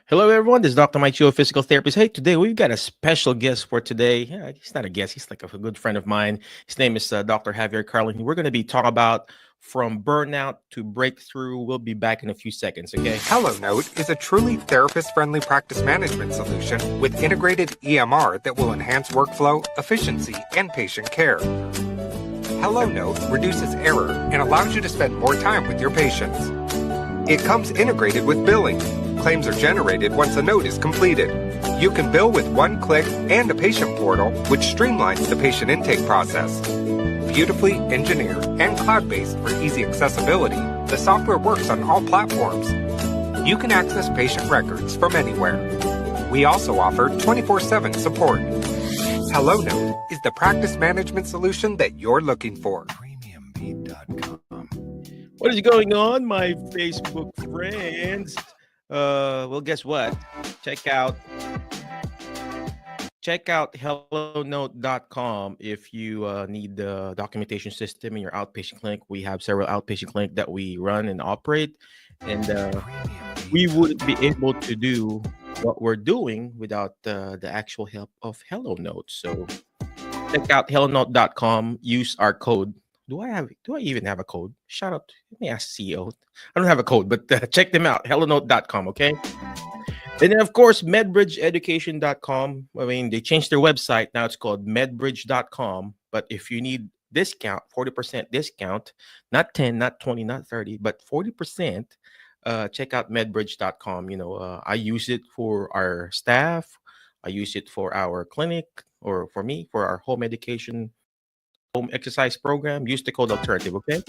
Hello, everyone. This is Dr. Mike, your physical therapist. Hey, today we've got a special guest for today. Yeah, he's not a guest; he's like a good friend of mine. His name is Dr. Javier Carlin. We're going to be talking about from burnout to breakthrough. We'll be back in a few seconds. Okay. HelloNote is a truly therapist-friendly practice management solution with integrated EMR that will enhance workflow, efficiency, and patient care. HelloNote reduces error and allows you to spend more time with your patients. It comes integrated with billing. Claims are generated once a note is completed. You can bill with one click and a patient portal, which streamlines the patient intake process. Beautifully engineered and cloud-based for easy accessibility, the software works on all platforms. You can access patient records from anywhere. We also offer 24/7 support. HelloNote is the practice management solution that you're looking for. Premiumbeat.com. What is going on, my Facebook friends? Well, guess what? Check out hellonote.com if you need the documentation system in your outpatient clinic. We have several outpatient clinics that we run and operate, and we wouldn't be able to do what we're doing without the actual help of HelloNote. So check out hellonote.com. Use our code. Do I even have a code? Shout out. Let me ask CEO. I don't have a code, but check them out. hellonote.com. Okay. And then, of course, medbridgeeducation.com. I mean, they changed their website. Now it's called medbridge.com. But if you need discount, 40% discount, not 10, not 20, not 30, but 40%, check out medbridge.com. I use it for our staff. I use it for our clinic, or for me, for our home medication, home exercise program. Use the code alternative. Okay.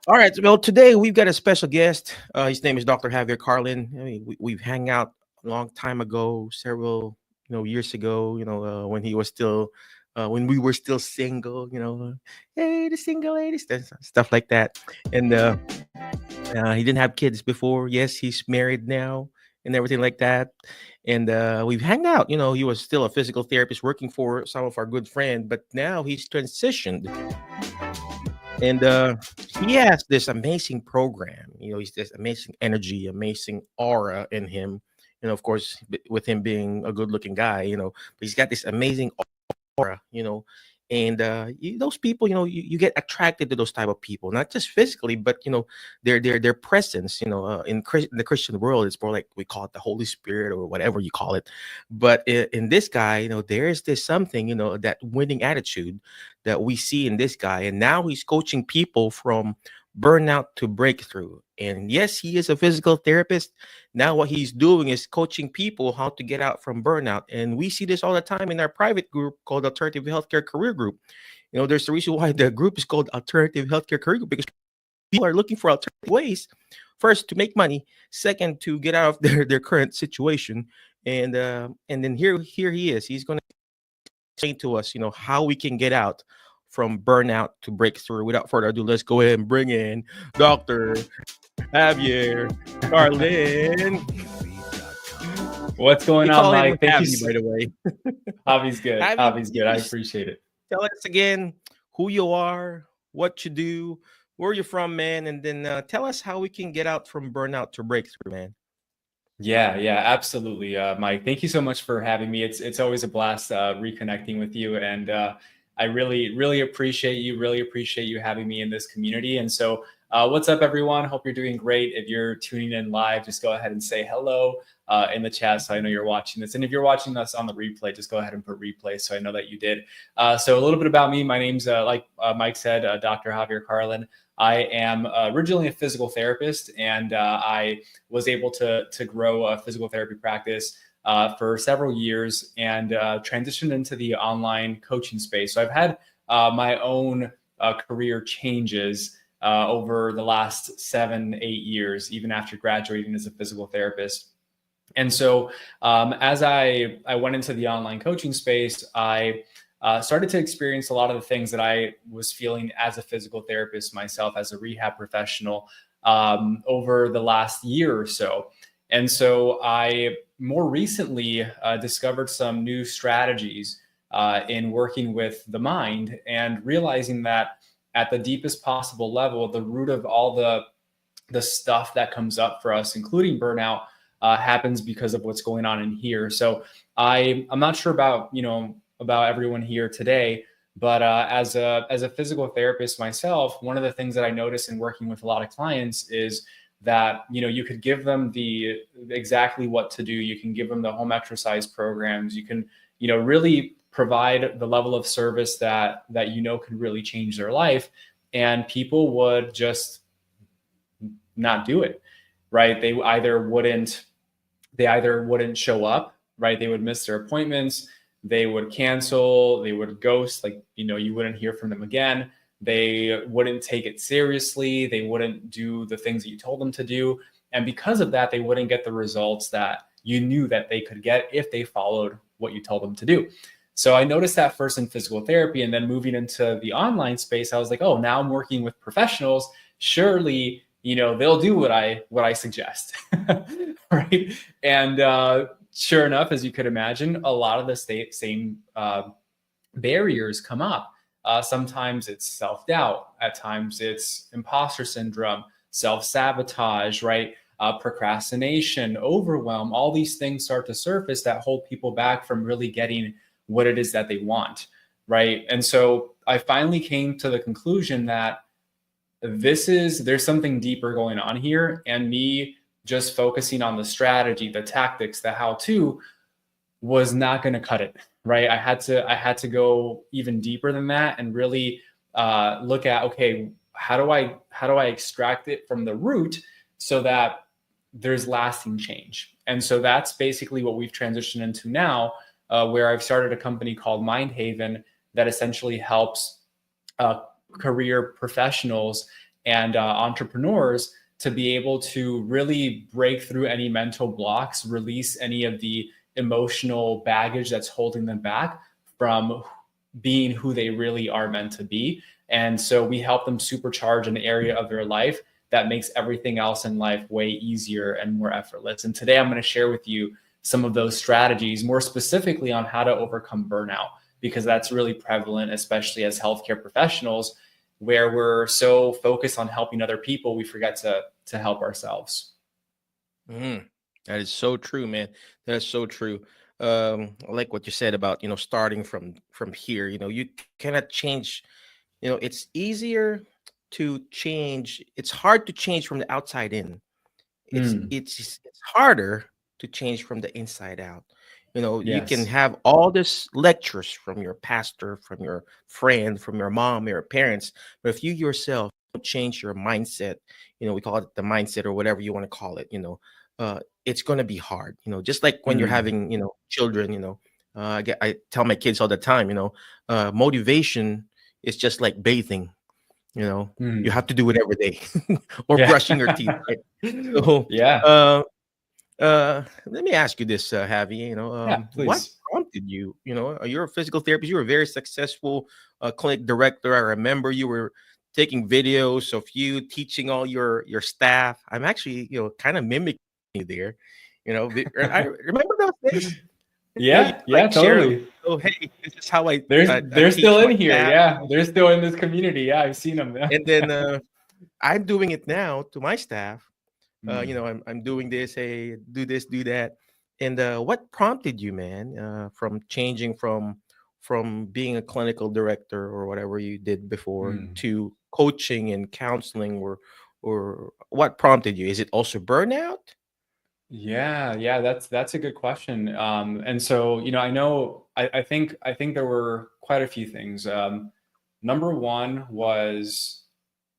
All right. Well, today we've got a special guest. His name is Dr. Javier Carlin. I mean, we've hung out a long time ago, several years ago. When he was still, when we were still single. Hey, the single ladies, stuff like that. And he didn't have kids before. Yes, he's married now and everything like that. And we've hung out. He was still a physical therapist working for some of our good friends, but now he's transitioned. And he has this amazing program. He's this amazing energy, amazing aura in him. Of course, with him being a good-looking guy, but he's got this amazing aura. And those people, you get attracted to those type of people, not just physically, but their presence. In the Christian world, it's more like we call it the Holy Spirit or whatever you call it. But in this guy, there is this something, that winning attitude that we see in this guy, and now he's coaching people from burnout to breakthrough. And yes, he is a physical therapist. Now what he's doing is coaching people how to get out from burnout. And we see this all the time in our private group called Alternative Healthcare Career Group. There's a reason why the group is called Alternative Healthcare Career Group, because people are looking for alternative ways, first to make money, second to get out of their current situation. And then here he is. He's going to explain to us, how we can get out from burnout to breakthrough. Without further ado, let's go ahead and bring in Dr. Javier Carlin. What's going on, Mike? Thank you. By the way, Javi's good. Javi, Javi's good. I appreciate it. Tell us again who you are, what you do, where you're from, man, and then tell us how we can get out from burnout to breakthrough, man. Yeah, absolutely, Mike. Thank you so much for having me. It's always a blast reconnecting with you, and I really appreciate you. Really appreciate you having me in this community. And so, what's up, everyone? Hope you're doing great. If you're tuning in live, just go ahead and say hello in the chat, so I know you're watching this. And if you're watching us on the replay, just go ahead and put replay, so I know that you did. So a little bit about me. My name's like Mike said, Dr. Javier Carlin. I am originally a physical therapist, and I was able to grow a physical therapy practice for several years, and transitioned into the online coaching space. So I've had my own career changes over the last 7-8 years, even after graduating as a physical therapist. And so as I went into the online coaching space, I started to experience a lot of the things that I was feeling as a physical therapist myself, as a rehab professional, over the last year or so. And so I more recently discovered some new strategies in working with the mind, and realizing that at the deepest possible level, the root of all the stuff that comes up for us, including burnout, happens because of what's going on in here. So I'm not sure about, about everyone here today, but as a physical therapist myself, one of the things that I notice in working with a lot of clients is that, you could give them the exactly what to do. You can give them the home exercise programs. You can, really provide the level of service that could really change their life, and people would just not do it, right? They either wouldn't show up, right? They would miss their appointments, they would cancel, they would ghost, like, you wouldn't hear from them again. They wouldn't take it seriously, they wouldn't do the things that you told them to do, and because of that, they wouldn't get the results that you knew that they could get if they followed what you told them to do. So I noticed that first in physical therapy, and then moving into the online space, I was like, oh, now I'm working with professionals. Surely, they'll do what I suggest, right? And sure enough, as you could imagine, a lot of the same barriers come up. Sometimes it's self-doubt. At times it's imposter syndrome, self-sabotage, right? Procrastination, overwhelm. All these things start to surface that hold people back from really getting what it is that they want, right? And so I finally came to the conclusion that there's something deeper going on here, and me just focusing on the strategy, the tactics, the how-to was not going to cut it, right? I had to go even deeper than that and really look at, okay, how do I extract it from the root so that there's lasting change? And so that's basically what we've transitioned into now, where I've started a company called Mind Haven that essentially helps career professionals and entrepreneurs to be able to really break through any mental blocks, release any of the emotional baggage that's holding them back from being who they really are meant to be. And so we help them supercharge an area of their life that makes everything else in life way easier and more effortless. And today I'm going to share with you some of those strategies, more specifically on how to overcome burnout, because that's really prevalent, especially as healthcare professionals, where we're so focused on helping other people, we forget to help ourselves. That is so true, man. That's so true. I like what you said about, starting from here. You cannot change. It's easier to change. It's hard to change from the outside in. It's harder to change from the inside out. You can Yes. have all this lectures from your pastor, from your friend, from your mom, your parents, but if you yourself don't change your mindset, we call it the mindset or whatever you want to call it, it's going to be hard. Just like when you're having, children, I tell my kids all the time, motivation is just like bathing. You have to do it every day, or brushing your teeth, right? So, Yeah. let me ask you this, Javi. Yeah, What please. prompted you? You're a physical therapist. You were a very successful clinic director. I remember you were taking videos of you teaching all your staff. I'm actually, kind of mimicking you there. I remember those days. You Yeah, like share. totally. Oh, hey, this is how I They're teach still my in here. staff. Yeah, they're still in this community. Yeah, I've seen them. And then I'm doing it now to my staff. Mm. I'm doing this, hey, do this, do that. And what prompted you, man, from changing from being a clinical director or whatever you did before Mm. to coaching and counseling, or what prompted you? Is it also burnout? Yeah, that's a good question. And so, I think there were quite a few things. Number one was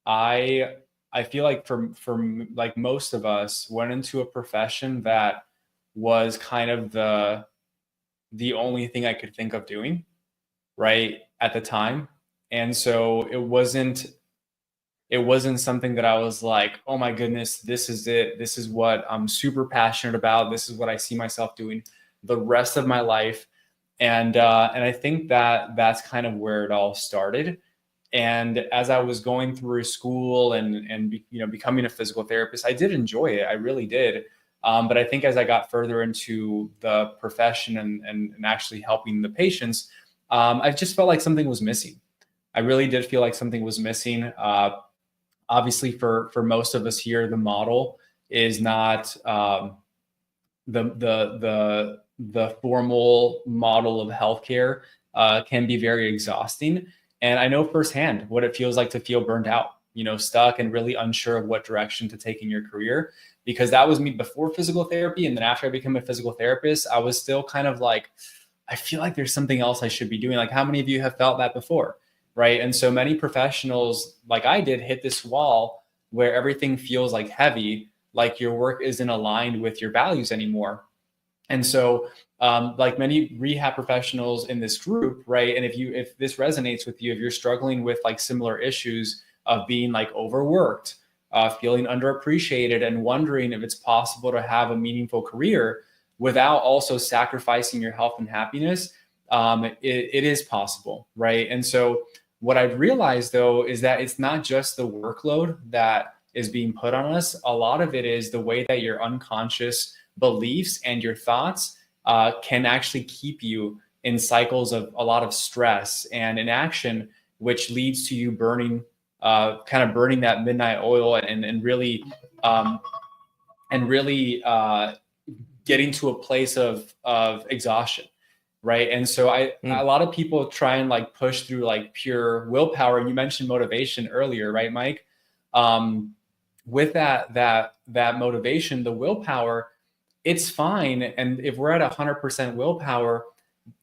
I I feel like for like most of us went into a profession that was kind of the only thing I could think of doing, right, at the time. And so it wasn't something that I was like, oh my goodness, this is it. This is what I'm super passionate about. This is what I see myself doing the rest of my life. And I think that that's kind of where it all started. And as I was going through school and becoming a physical therapist, I did enjoy it. I really did. But I think as I got further into the profession and actually helping the patients, I just felt like something was missing. I really did feel like something was missing. Obviously, for most of us here, the model is not the formal model of healthcare can be very exhausting. And I know firsthand what it feels like to feel burned out, stuck and really unsure of what direction to take in your career, because that was me before physical therapy. And then after I became a physical therapist, I was still kind of like, I feel like there's something else I should be doing. Like, how many of you have felt that before? Right. And so many professionals, like I did, hit this wall where everything feels like heavy, like your work isn't aligned with your values anymore. And so like many rehab professionals in this group, right? And if this resonates with you, if you're struggling with like similar issues of being like overworked, feeling underappreciated, and wondering if it's possible to have a meaningful career without also sacrificing your health and happiness, it is possible, right? And so what I've realized though is that it's not just the workload that is being put on us. A lot of it is the way that your unconscious beliefs and your thoughts can actually keep you in cycles of a lot of stress and inaction, which leads to you burning that midnight oil and really getting to a place of exhaustion, right? And so a lot of people try and like push through like pure willpower. And you mentioned motivation earlier, right, Mike? With that motivation, the willpower, it's fine. And if we're at 100% willpower,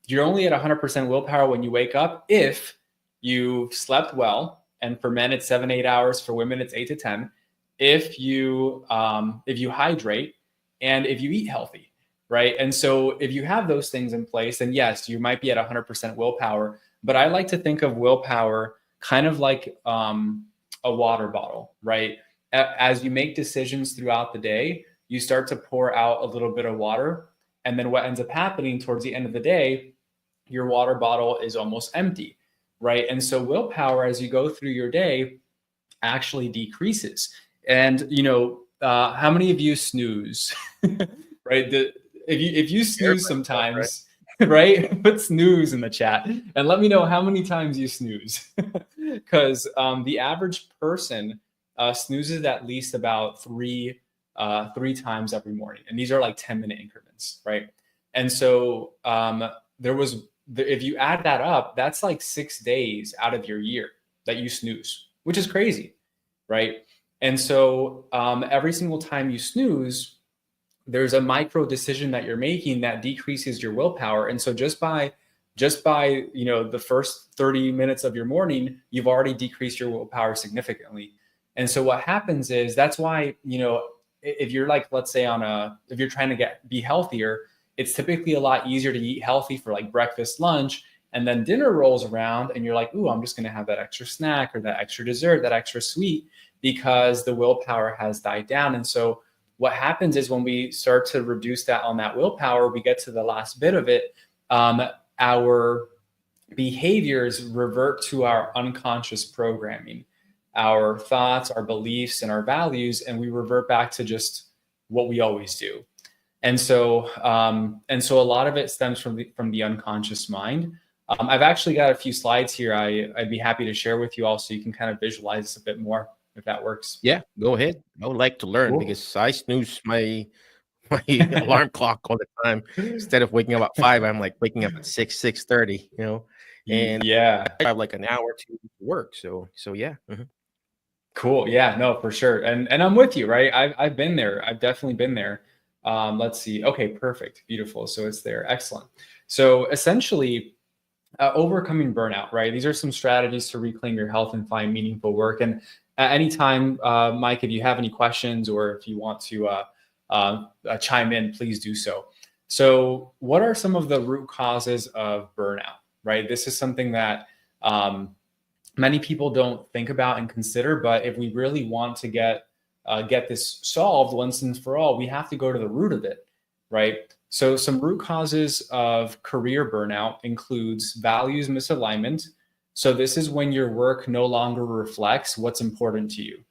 you're only at 100% willpower when you wake up if you slept well. And for men, it's 7-8 hours. For women, it's 8 to 10. If you hydrate and if you eat healthy, right? And so if you have those things in place, then yes, you might be at 100% willpower. But I like to think of willpower kind of like a water bottle, right? As you make decisions throughout the day, you start to pour out a little bit of water. And then what ends up happening towards the end of the day, your water bottle is almost empty, right? And so willpower, as you go through your day, actually decreases. And, how many of you snooze, right? If you snooze sometimes, right? Put snooze in the chat and let me know how many times you snooze. Because the average person snoozes at least about three times every morning. And these are like 10-minute increments, right? And so if you add that up, that's like 6 days out of your year that you snooze, which is crazy, right? And so every single time you snooze, there's a micro decision that you're making that decreases your willpower. And so just by the first 30 minutes of your morning, you've already decreased your willpower significantly. And so what happens is, that's why, if you're like, let's say if you're trying to be healthier, it's typically a lot easier to eat healthy for like breakfast, lunch, and then dinner rolls around and you're like, ooh, I'm just going to have that extra snack or that extra dessert, that extra sweet, because the willpower has died down. And so what happens is when we start to reduce that on that willpower, we get to the last bit of it, our behaviors revert to our unconscious programming, our thoughts, our beliefs, and our values, and we revert back to just what we always do. And so a lot of it stems from the unconscious mind. I've actually got a few slides here. I'd be happy to share with you all so you can kind of visualize this a bit more, if that works. Yeah, go ahead. I would like to learn because I snooze my alarm clock all the time. Instead of waking up at 5, I'm like waking up at 6:30, and yeah, I have like an hour to work. So yeah. Mm-hmm. Cool. Yeah, no, for sure. And I'm with you, right? I've been there. I've definitely been there. Let's see. Okay, perfect. Beautiful. So it's there. Excellent. So essentially, overcoming burnout, right? These are some strategies to reclaim your health and find meaningful work. And at any time, Mike, if you have any questions or if you want to chime in, please do so. So what are some of the root causes of burnout, right? This is something that many people don't think about and consider, but if we really want to get this solved once and for all, we have to go to the root of it, right? So some root causes of career burnout includes values misalignment. So this is when your work no longer reflects what's important to you.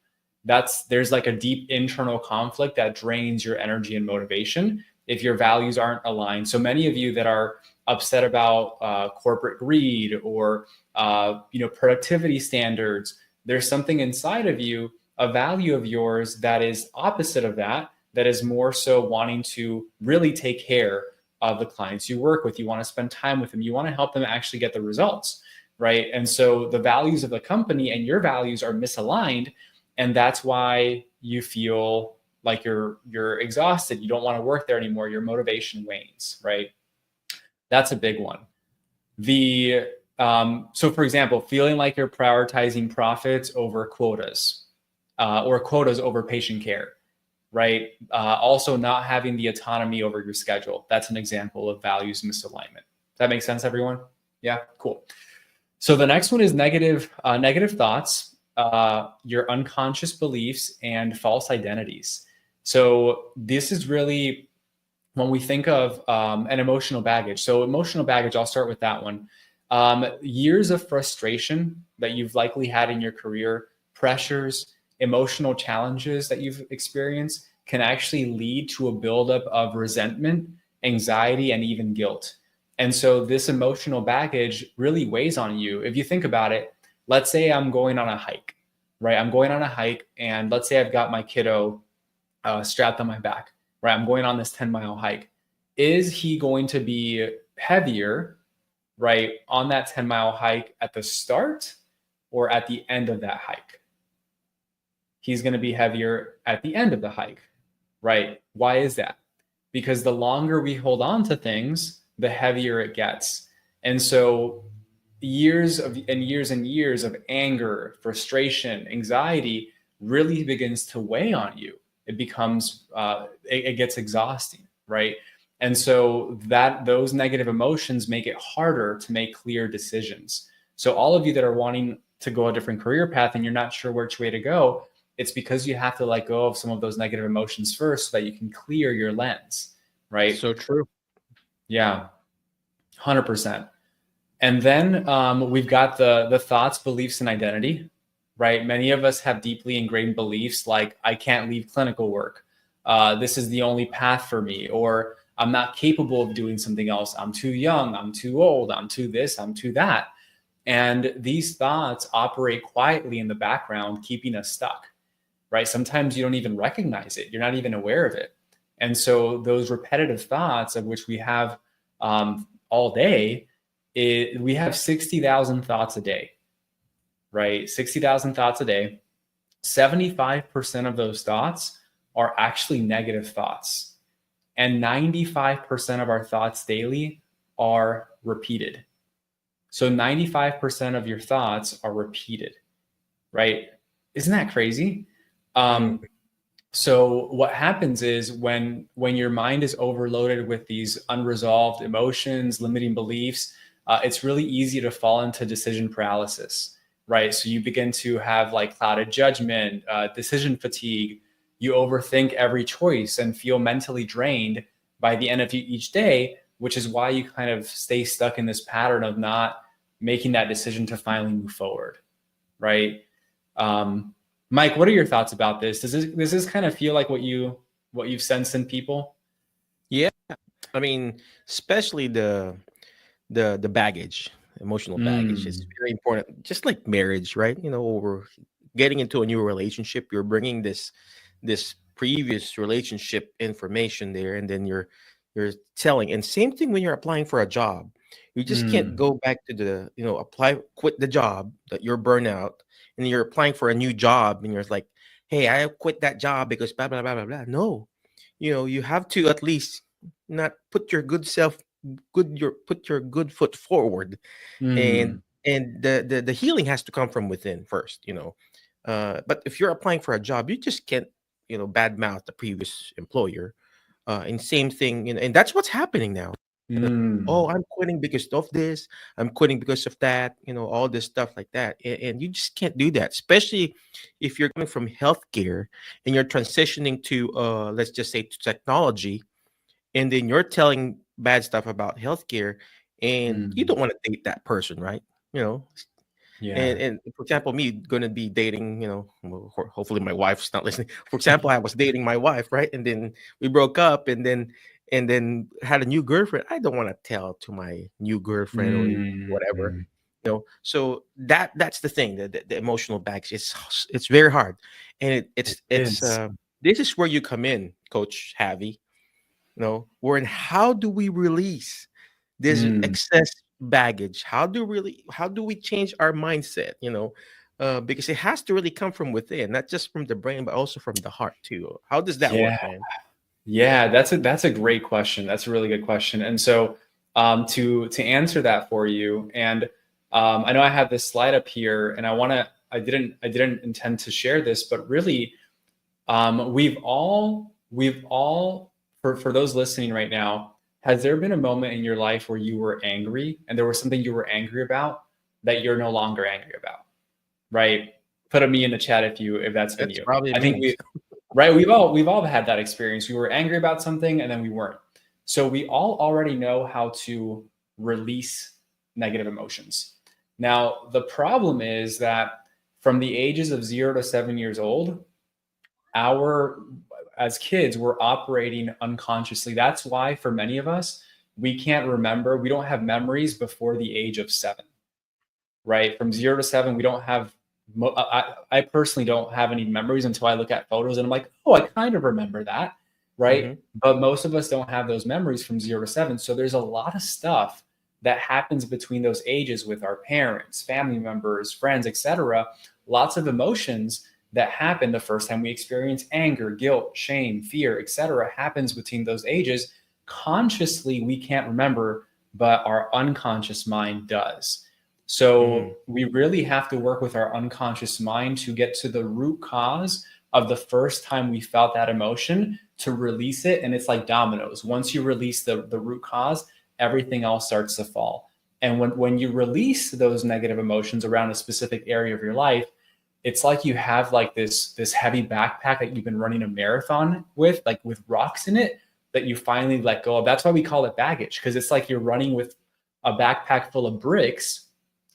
There's like a deep internal conflict that drains your energy and motivation if your values aren't aligned. So many of you that are upset about corporate greed or productivity standards, there's something inside of you, a value of yours that is opposite of that that is more so wanting to really take care of the clients you work with. You want to spend time with them. You want to help them actually get the results, right? And so the values of the company and your values are misaligned, and that's why you feel like you're exhausted. You don't want to work there anymore. Your motivation wanes, right? That's a big one. So for example, feeling like you're prioritizing profits over quotas, or quotas over patient care, right? Also not having the autonomy over your schedule. That's an example of values misalignment. Does that make sense, everyone? Yeah, cool. So the next one is negative thoughts, your unconscious beliefs and false identities. So this is really when we think of an emotional baggage. So emotional baggage, I'll start with that one. Years of frustration that you've likely had in your career, pressures, emotional challenges that you've experienced can actually lead to a buildup of resentment, anxiety, and even guilt. And so this emotional baggage really weighs on you. If you think about it, let's say I'm going on a hike, right? I'm going on a hike, and let's say I've got my kiddo strapped on my back, right? I'm going on this 10-mile hike. Is he going to be heavier, right, on that 10-mile hike at the start or at the end of that hike? He's going to be heavier at the end of the hike, right? Why is that? Because the longer we hold on to things, the heavier it gets. And so years of anger, frustration, anxiety really begins to weigh on you. It becomes, it gets exhausting, right? And so those negative emotions make it harder to make clear decisions. So all of you that are wanting to go a different career path and you're not sure which way to go, it's because you have to let go of some of those negative emotions first so that you can clear your lens, right? So true. Yeah, 100%. And then we've got the thoughts, beliefs, and identity, right? Many of us have deeply ingrained beliefs like, I can't leave clinical work. This is the only path for me, or I'm not capable of doing something else. I'm too young. I'm too old. I'm too this. I'm too that. And these thoughts operate quietly in the background, keeping us stuck, right? Sometimes you don't even recognize it. You're not even aware of it. And so those repetitive thoughts, of which we have all day, we have 60,000 thoughts a day, right? 60,000 thoughts a day. 75% of those thoughts are actually negative thoughts. And 95% of our thoughts daily are repeated. So 95% of your thoughts are repeated, right? Isn't that crazy? So what happens is when your mind is overloaded with these unresolved emotions, limiting beliefs, it's really easy to fall into decision paralysis, right? So you begin to have like clouded judgment, decision fatigue. You overthink every choice and feel mentally drained by the end of each day, which is why you kind of stay stuck in this pattern of not making that decision to finally move forward, right? Mike, what are your thoughts about this? Does this kind of feel like what you've sensed in people? Yeah, I mean, especially the baggage, emotional baggage is very important. Just like marriage, right? You know, or getting into a new relationship, you're bringing this previous relationship information there, and then you're telling. And same thing when you're applying for a job. You just can't go back to quit the job that you're burnout, and you're applying for a new job, and you're like, hey, I quit that job because blah blah blah blah blah. No, you have to at least not put your good foot forward, and the healing has to come from within first. But if you're applying for a job, you just can't badmouth the previous employer. And same thing, and that's what's happening now. Oh, I'm quitting because of this. I'm quitting because of that. All this stuff like that. And you just can't do that, especially if you're coming from healthcare and you're transitioning to, let's just say, to technology, and then you're telling bad stuff about healthcare, and you don't want to date that person, right? Yeah. And for example, me gonna be dating, hopefully my wife's not listening. For example, I was dating my wife, right? And then we broke up, and then had a new girlfriend. I don't want to tell to my new girlfriend or whatever. So that's the thing, the emotional baggage. It's very hard, and it's this is where you come in, Coach Javi. Wherein how do we release this excess baggage? How do we change our mindset? Because it has to really come from within, not just from the brain, but also from the heart too. How does that work, man? Yeah, that's a great question. That's a really good question. And so to answer that for you, and I know I have this slide up here, and I didn't intend to share this, but really, we've all for those listening right now, has there been a moment in your life where you were angry and there was something you were angry about that you're no longer angry about? Right? Put a me in the chat if that's been you. Probably I think we've all had that experience. We were angry about something and then we weren't. So we all already know how to release negative emotions. Now, the problem is that from the ages of 0 to 7 years old, as kids, we're operating unconsciously. That's why for many of us, we can't remember. We don't have memories before the age of 7, right? From 0 to 7, we don't have, I personally don't have any memories until I look at photos and I'm like, oh, I kind of remember that, right? Mm-hmm. But most of us don't have those memories from 0 to 7. So there's a lot of stuff that happens between those ages with our parents, family members, friends, etc. Lots of emotions that happen the first time we experience anger, guilt, shame, fear, etc. happens between those ages. Consciously, we can't remember, but our unconscious mind does. So we really have to work with our unconscious mind to get to the root cause of the first time we felt that emotion, to release it. And it's like dominoes. Once you release the root cause, everything else starts to fall. And when you release those negative emotions around a specific area of your life, it's like you have like this heavy backpack that you've been running a marathon with, like with rocks in it, that you finally let go of. That's why we call it baggage, because it's like you're running with a backpack full of bricks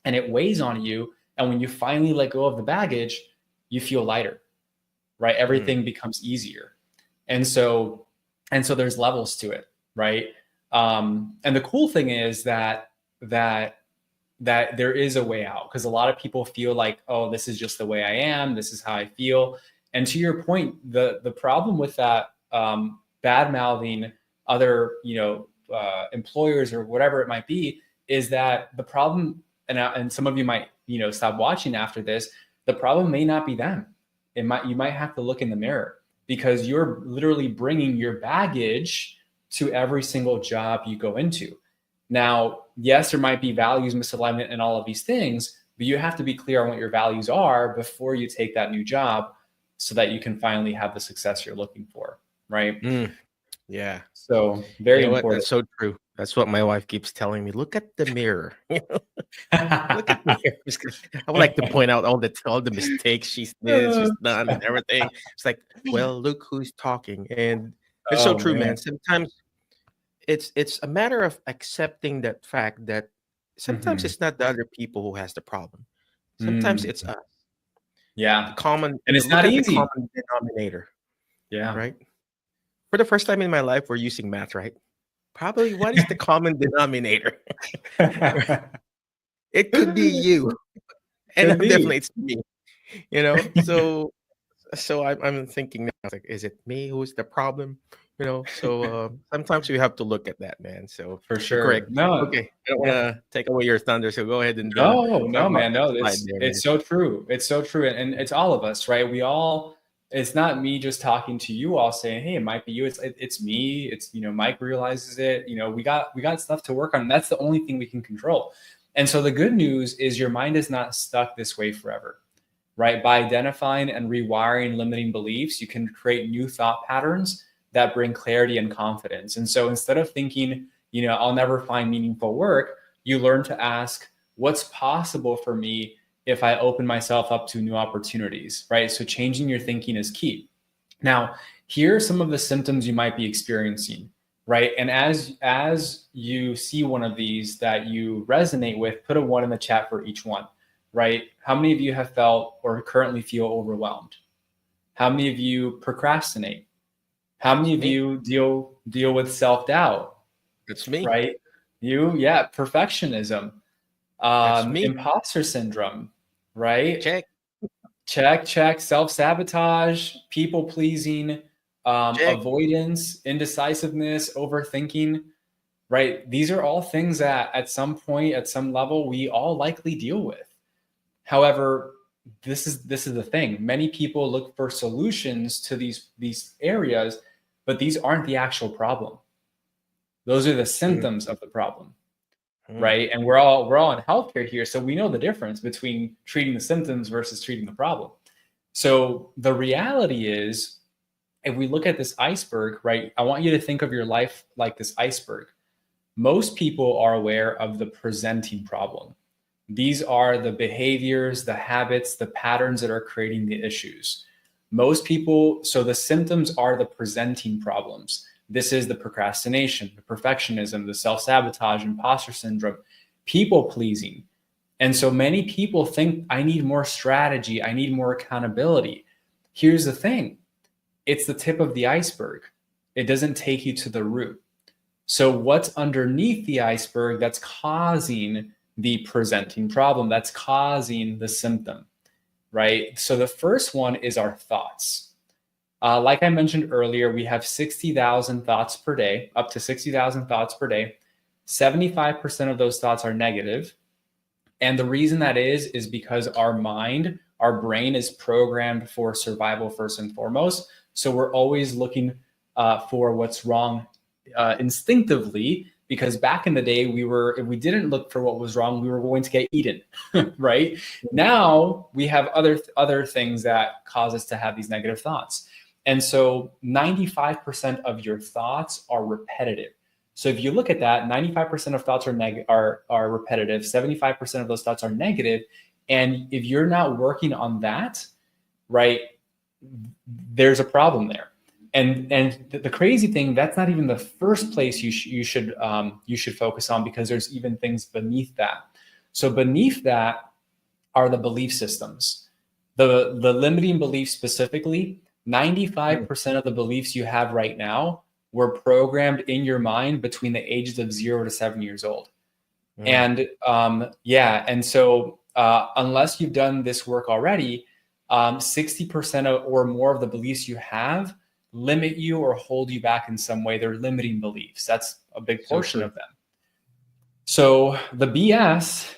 and it weighs on you. And when you finally let go of the baggage, you feel lighter, right? Everything becomes easier. And so there's levels to it, right? And the cool thing is that there is a way out, because a lot of people feel like, oh, this is just the way I am. This is how I feel. And to your point, the problem with that, bad mouthing other, employers or whatever it might be, is that the problem, and some of you might, stop watching after this. The problem may not be them. You might have to look in the mirror, because you're literally bringing your baggage to every single job you go into. Now, yes, there might be values misalignment and all of these things, but you have to be clear on what your values are before you take that new job, so that you can finally have the success you're looking for, right? Yeah. So very important. That's so true. That's what my wife keeps telling me. Look at the mirror. Look at the mirror. I would like to point out all the mistakes she's done and everything. It's like, well, look who's talking. And it's so true, man. Sometimes it's a matter of accepting that fact that sometimes it's not the other people who has the problem. Sometimes it's us. Yeah. And it's not easy. The common denominator. Yeah. Right. For the first time in my life, we're using math, right? Probably what is the common denominator? It could be you. And definitely it's me. So I'm thinking now, like, is it me who's the problem? So sometimes we have to look at that, man. So for sure. Correct. No. Okay. I don't want to take away your thunder, so go ahead and no, man. No, it's so true. It's so true. And it's all of us, right? It's not me just talking to you all saying, hey, it might be you. It's me. It's, Mike realizes it. We got stuff to work on. And that's the only thing we can control. And so the good news is your mind is not stuck this way forever, right? By identifying and rewiring limiting beliefs, you can create new thought patterns that bring clarity and confidence. And so instead of thinking, I'll never find meaningful work, you learn to ask, what's possible for me if I open myself up to new opportunities, right? So changing your thinking is key. Now, here are some of the symptoms you might be experiencing, right? And as you see one of these that you resonate with, put a 1 in the chat for each one, right? How many of you have felt or currently feel overwhelmed? How many of you procrastinate? How many of you deal with self-doubt? It's me. Right? Perfectionism. Imposter syndrome, right? Check. Self-sabotage, people pleasing, Check. avoidance, indecisiveness, overthinking, right? These are all things that at some point, at some level, we all likely deal with. However, this is the thing. Many people look for solutions to these areas, but these aren't the actual problem. Those are the symptoms of the problem, right? And we're all in healthcare here, so we know the difference between treating the symptoms versus treating the problem. So the reality is, if we look at this iceberg, right? I want you to think of your life like this iceberg. Most people are aware of the presenting problem. These are the behaviors, the habits, the patterns that are creating the issues. Most people, so the symptoms are the presenting problems. This is the procrastination, the perfectionism, the self-sabotage, imposter syndrome, people pleasing. And so many people think, I need more strategy, I need more accountability. Here's the thing. It's the tip of the iceberg. It doesn't take you to the root. So what's underneath the iceberg that's causing the presenting problem, that's causing the symptom, right? So the first one is our thoughts. Like I mentioned earlier, we have 60,000 thoughts per day, up to 60,000 thoughts per day. 75% of those thoughts are negative. And the reason that is because our mind, our brain is programmed for survival first and foremost. So we're always looking for what's wrong instinctively, because back in the day, if we didn't look for what was wrong, we were going to get eaten, right? Now we have other things that cause us to have these negative thoughts. And so 95% of your thoughts are repetitive. So if you look at that, 95% of thoughts are repetitive, 75% of those thoughts are negative. And if you're not working on that, right, there's a problem there. And the crazy thing, that's not even the first place you should focus on, because there's even things beneath that. So beneath that are the belief systems. The limiting beliefs specifically, 95% of the beliefs you have right now were programmed in your mind between the ages of 0 to 7 years old. And and so unless you've done this work already, 60% or more of the beliefs you have limit you or hold you back in some way. They're limiting beliefs. That's a big portion of them. So the BS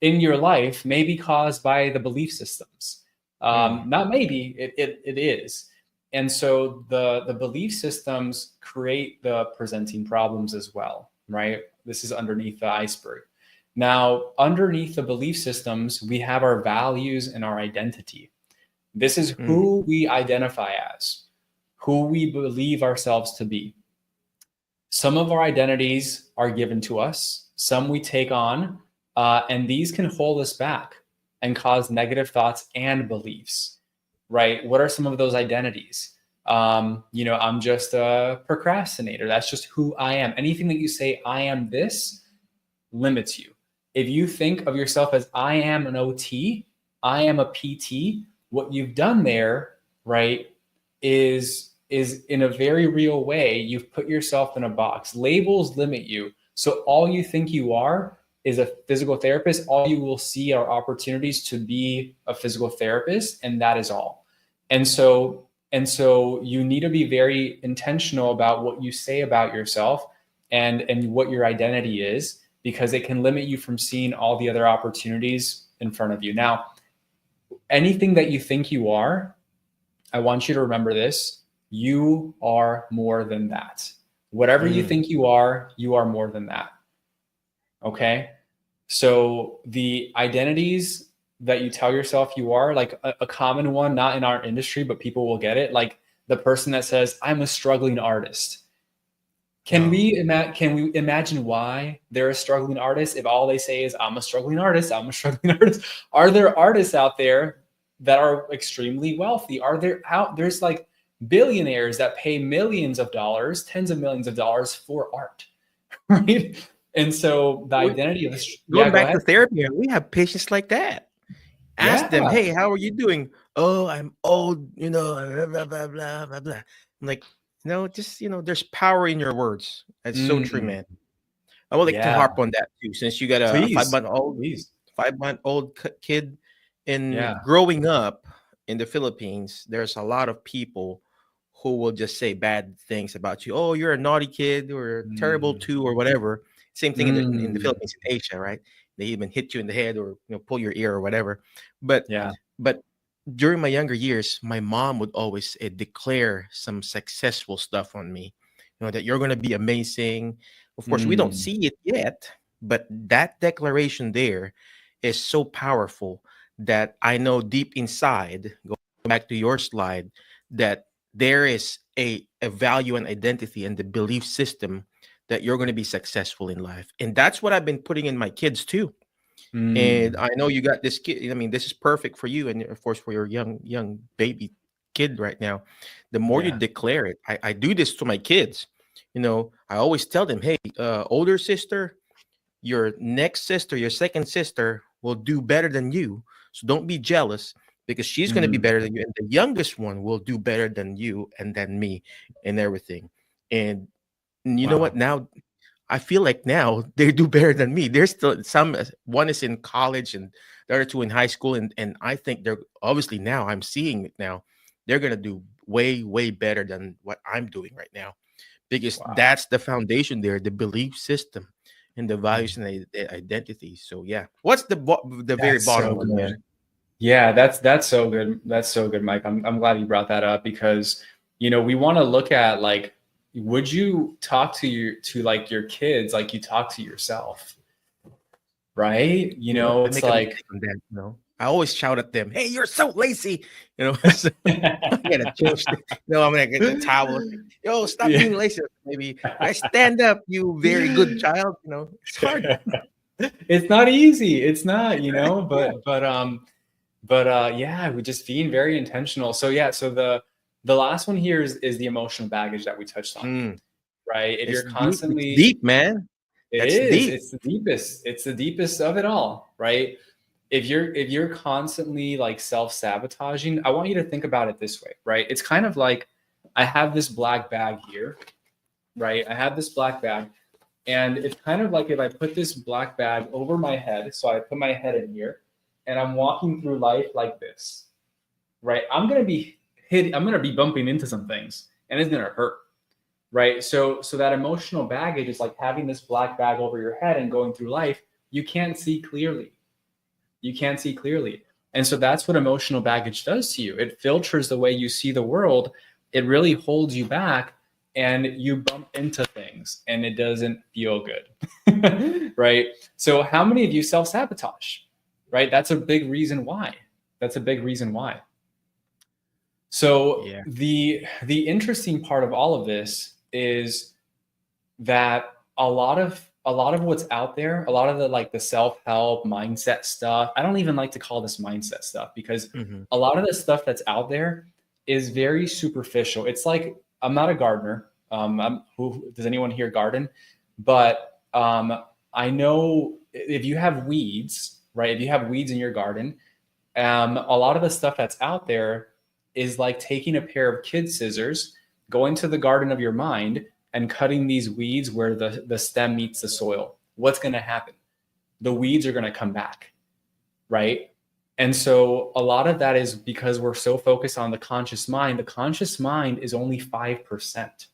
in your life may be caused by the belief systems. Not maybe, it is. And so the belief systems create the presenting problems as well, right? This is underneath the iceberg. Now, underneath the belief systems, we have our values and our identity. This is who we identify as, who we believe ourselves to be. Some of our identities are given to us, some we take on, and these can hold us back and cause negative thoughts and beliefs, right? What are some of those identities? I'm just a procrastinator. That's just who I am. Anything that you say, I am this, limits you. If you think of yourself as I am an OT, I am a PT, what you've done there, right, is in a very real way, you've put yourself in a box. Labels limit you. So all you think you are is a physical therapist. All you will see are opportunities to be a physical therapist, and that is all. And so you need to be very intentional about what you say about yourself and what your identity is, because it can limit you from seeing all the other opportunities in front of you. Now, anything that you think you are, I want you to remember this. You are more than that. Whatever you think you are more than that. Okay? So the identities that you tell yourself you are, like a common one, not in our industry, but people will get it, like the person that says, I'm a struggling artist. Can we imagine why they're a struggling artist if all they say is, I'm a struggling artist, I'm a struggling artist? Are there artists out there that are extremely wealthy? There's like billionaires that pay millions of dollars, tens of millions of dollars for art, right? And so the identity of this, going back to therapy, we have patients like that. Ask them, hey, how are you doing? Oh, I'm old, blah, blah, blah, blah, blah, blah. I'm like, there's power in your words. That's so true, man. I would like to harp on that too, since you got a 5-month-old kid, Yeah. In growing up in the Philippines, there's a lot of people who will just say bad things about you. Oh, you're a naughty kid or terrible Mm. too or whatever. Same thing in the Mm. Philippines, in Asia, right? They even hit you in the head or pull your ear or whatever. But Yeah. but during my younger years, my mom would always declare some successful stuff on me. That you're going to be amazing. Of course, we don't Mm. see it yet, but that declaration there is so powerful that I know deep inside, going back to your slide, that there is a value and identity and the belief system that you're going to be successful in life. And that's what I've been putting in my kids too. And Mm. I know you got this kid. I mean, this is perfect for you, and of course for your young baby kid right now. The more you Yeah. declare it, I do this to my kids. I always tell them, hey, older sister, your next sister, your second sister will do better than you. So don't be jealous because she's going to be Mm. better than you. And the youngest one will do better than you and than me and everything. And you know what? Wow. Now I feel like now they do better than me. There's still some, one is in college and the other two in high school. And I think they're obviously now, I'm seeing it now, they're going to do way, way better than what I'm doing right now because Wow. that's the foundation there, the belief system and the values and identity. So yeah, what's the very That's bottom so one there? good. Yeah, that's so good. That's so good, Mike. I'm glad you brought that up because we want to look at like, would you talk to like your kids like you talk to yourself, right? You know, I It's make a like mistake on that. I always shout at them, "Hey, you're so lazy!" So I gotta change. I'm gonna get the towel. Yo, stop yeah. being lazy. Maybe I stand up, you very good child. It's hard. It's not easy. It's not, Yeah. but yeah, we're just being very intentional. So yeah, so the last one here is the emotional baggage that we touched on, Mm, right? If it's you're deep. It's constantly deep, man. It That's is. deep. It's the deepest. It's the deepest of it all, right? If you're constantly like self-sabotaging, I want you to think about it this way, right? It's kind of like I have this black bag here, right? I have this black bag, and it's kind of like if I put this black bag over my head, so I put my head in here, and I'm walking through life like this, right? I'm gonna be bumping into some things, and it's gonna hurt, right? So that emotional baggage is like having this black bag over your head and going through life. You can't see clearly. You can't see clearly. And so that's what emotional baggage does to you. It filters the way you see the world. It really holds you back and you bump into things and it doesn't feel good. Right? So how many of you self-sabotage? Right? That's a big reason why. That's a big reason why. So Yeah. the interesting part of all of this is that a lot of what's out there, a lot of the like the self-help mindset stuff, I don't even like to call this mindset stuff because Hmm. a lot of the stuff that's out there is very superficial. It's like I'm not a gardener. Does anyone here garden? But I know if you have weeds, right? If you have weeds in your garden, a lot of the stuff that's out there is like taking a pair of kid scissors, going to the garden of your mind and cutting these weeds where the stem meets the soil. What's going to happen? The weeds are going to come back, right? And so a lot of that is because we're so focused on the conscious mind. The conscious mind is only 5%,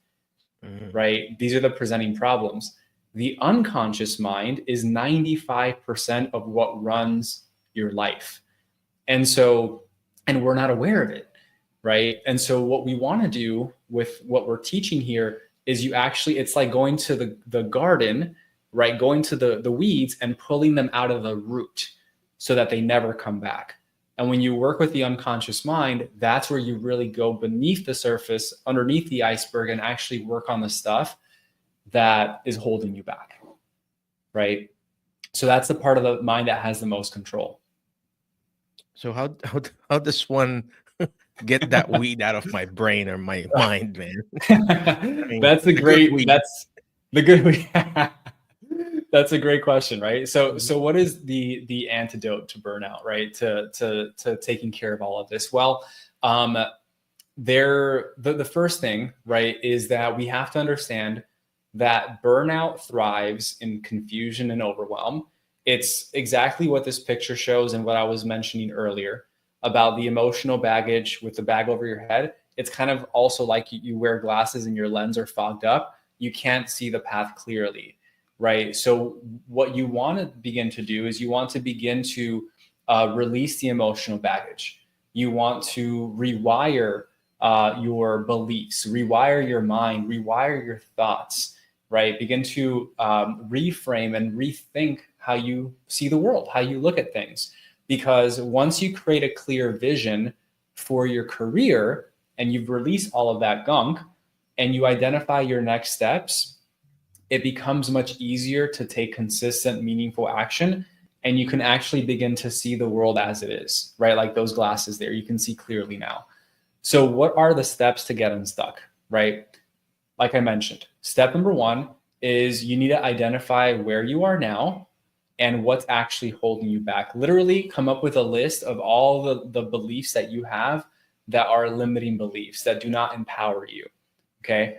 right? These are the presenting problems. The unconscious mind is 95% of what runs your life. And we're not aware of it, right? And so what we want to do with what we're teaching here is it's like going to the garden, right? Going to the weeds and pulling them out of the root so that they never come back. And when you work with the unconscious mind, that's where you really go beneath the surface, underneath the iceberg, and actually work on the stuff that is holding you back, right? So that's the part of the mind that has the most control. So how does one get that weed out of my brain or my mind, man? I mean, That's a the good great, weed. that's the good weed. That's a great question, right? So Mhm. what is the antidote to burnout, right? To taking care of all of this? Well, the first thing, right, is that we have to understand that burnout thrives in confusion and overwhelm. It's exactly what this picture shows and what I was mentioning earlier about the emotional baggage with the bag over your head. It's kind of also like you wear glasses and your lens are fogged up. You can't see the path clearly, right? So what you want to begin to do is you want to begin to release the emotional baggage. You want to rewire your beliefs, rewire your mind, rewire your thoughts, right? Begin to reframe and rethink how you see the world, how you look at things. Because once you create a clear vision for your career and you've released all of that gunk and you identify your next steps, it becomes much easier to take consistent, meaningful action. And you can actually begin to see the world as it is, right? Like those glasses there, you can see clearly now. So what are the steps to get unstuck, right? Like I mentioned, step number one is you need to identify where you are now and what's actually holding you back. Literally come up with a list of all the beliefs that you have that are limiting beliefs that do not empower you, okay?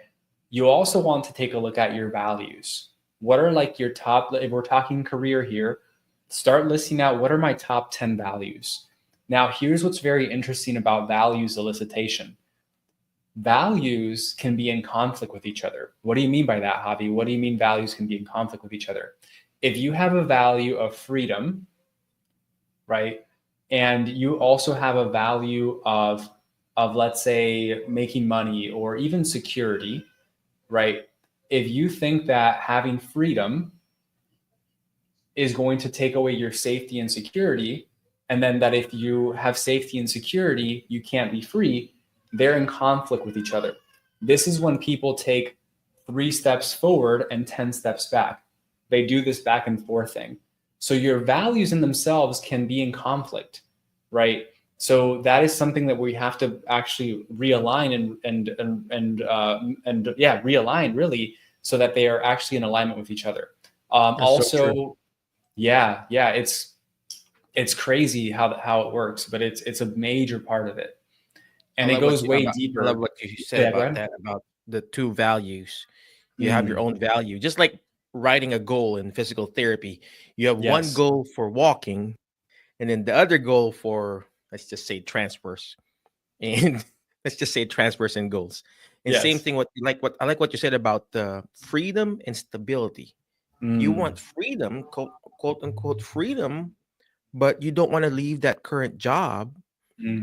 You also want to take a look at your values. What are like your top, if we're talking career here, start listing out what are my top 10 values. Now, here's what's very interesting about values elicitation. Values can be in conflict with each other. What do you mean by that, Javi? What do you mean values can be in conflict with each other? If you have a value of freedom, right, and you also have a value of let's say making money or even security, right? If you think that having freedom is going to take away your safety and security, and then that if you have safety and security, you can't be free, they're in conflict with each other. This is when people take 3 steps forward and 10 steps back. They do this back and forth thing. So your values in themselves can be in conflict, right? So that is something that we have to actually realign and realign really, so that they are actually in alignment with each other. Also, yeah, it's crazy how it works, but it's a major part of it, and it goes way deeper. I love what you said about that, about the 2 values. You have your own value, just like writing a goal in physical therapy. You have one goal for walking, and then the other goal for, let's just say, transfers, and let's just say transfers and goals. And same thing. What I like what you said about freedom and stability. You want freedom, quote unquote freedom, but you don't want to leave that current job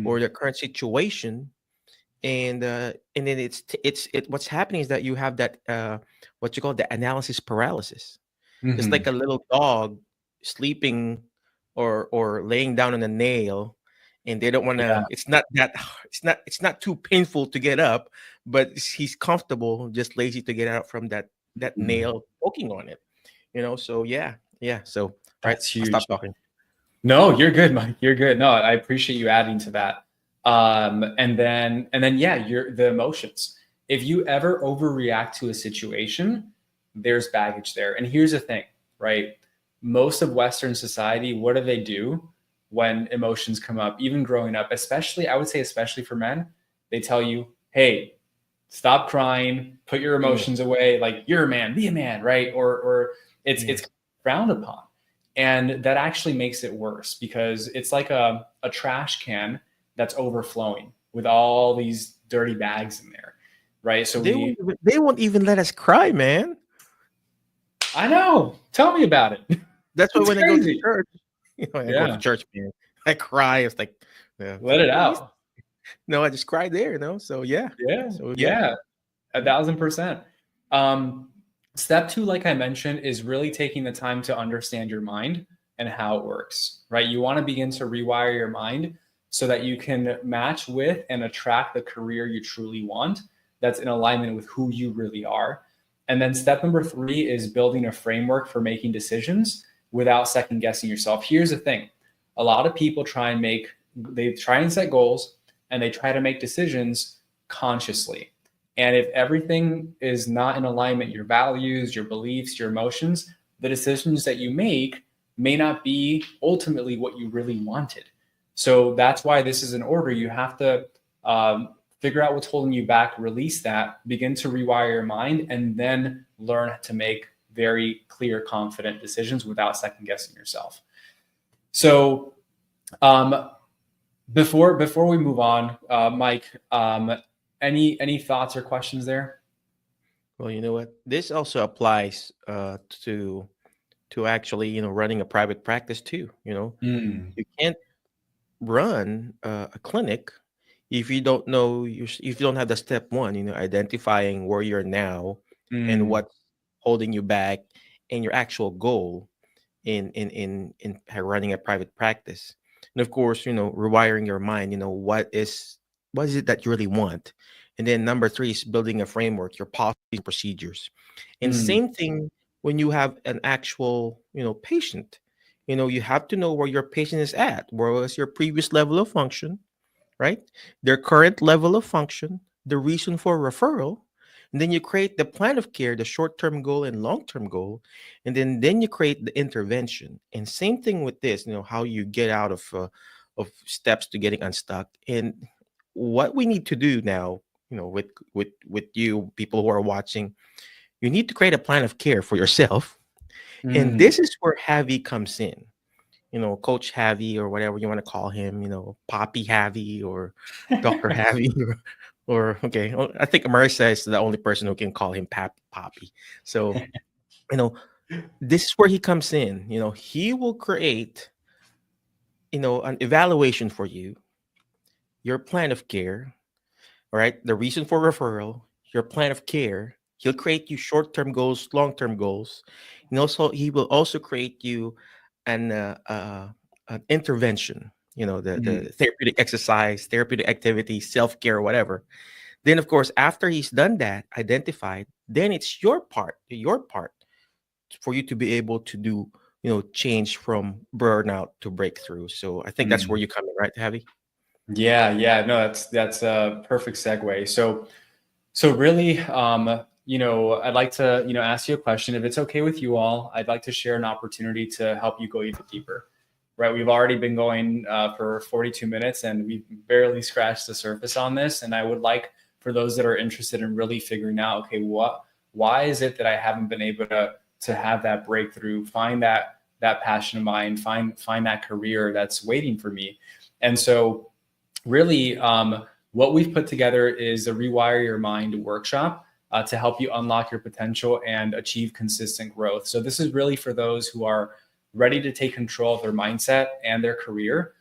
or the current situation. And then what's happening is that you have that what you call the analysis paralysis. It's like a little dog sleeping or laying down on a nail, and they don't want to. It's not too painful to get up, but he's comfortable, just lazy to get out from that nail poking on it. So yeah. So that's huge. I'll stop talking. No, you're good, Mike. You're good. No, I appreciate you adding to that. And then the emotions. If you ever overreact to a situation, there's baggage there. And here's the thing, right? Most of Western society, what do they do when emotions come up? Even growing up, especially, I would say, especially for men, they tell you, hey, stop crying, put your emotions away. Like, you're a man, be a man, right? Or it's frowned upon. And that actually makes it worse, because it's like a trash can that's overflowing with all these dirty bags in there, right? So they won't even let us cry, man. I know. Tell me about it. That's why when I go to church, I go to church, man, I cry. It's like, let it out. No, I just cried there, So yeah. 1,000%. Step 2, like I mentioned, is really taking the time to understand your mind and how it works, right? You want to begin to rewire your mind so that you can match with and attract the career you truly want that's in alignment with who you really are. And then step number 3 is building a framework for making decisions without second guessing yourself. Here's the thing. A lot of people try and set goals, and they try to make decisions consciously. And if everything is not in alignment, your values, your beliefs, your emotions, the decisions that you make may not be ultimately what you really wanted. So that's why this is an order. You have to figure out what's holding you back, release that, begin to rewire your mind, and then learn to make very clear, confident decisions without second guessing yourself. So before we move on, Mike, any thoughts or questions there? Well, you know what? This also applies to actually, running a private practice too. Mm, You can't run a clinic if you don't know if you don't have the step one, identifying where you're now and mm, what's holding you back and your actual goal in running a private practice. And of course, rewiring your mind, what is it that you really want? And then number three is building a framework, your policies and procedures. And mm, same thing when you have an actual, patient. You have to know where your patient is at. Where was your previous level of function, right? Their current level of function, the reason for referral, and then you create the plan of care, the short-term goal and long-term goal, and then you create the intervention. And same thing with this, how you get out of steps to getting unstuck. And what we need to do now, with you people who are watching, you need to create a plan of care for yourself. And mm. this is where Javi comes in. Coach Javi or whatever you want to call him, Poppy Javi or Dr. Javi or okay. Well, I think Marissa is the only person who can call him Poppy. So, you know, this is where he comes in. He will create, an evaluation for you, your plan of care, all right, the reason for referral, your plan of care. He'll create you short-term goals, long-term goals, and also he will also create you an an intervention. The Mm. therapeutic exercise, therapeutic activity, self-care, whatever. Then, of course, after he's done that, identified, then it's your part for you to be able to do, change from burnout to breakthrough. So I think that's where Mm. you come in, right, Javi? Yeah, no, that's a perfect segue. So really, I'd like to, ask you a question. If it's okay with you all, I'd like to share an opportunity to help you go even deeper. Right? We've already been going for 42 minutes, and we've barely scratched the surface on this. And I would like for those that are interested in really figuring out, okay, why is it that I haven't been able to have that breakthrough, find that passion of mine, find that career that's waiting for me. And so really, what we've put together is a Rewire Your Mind workshop to help you unlock your potential and achieve consistent growth. So this is really for those who are ready to take control of their mindset and their career.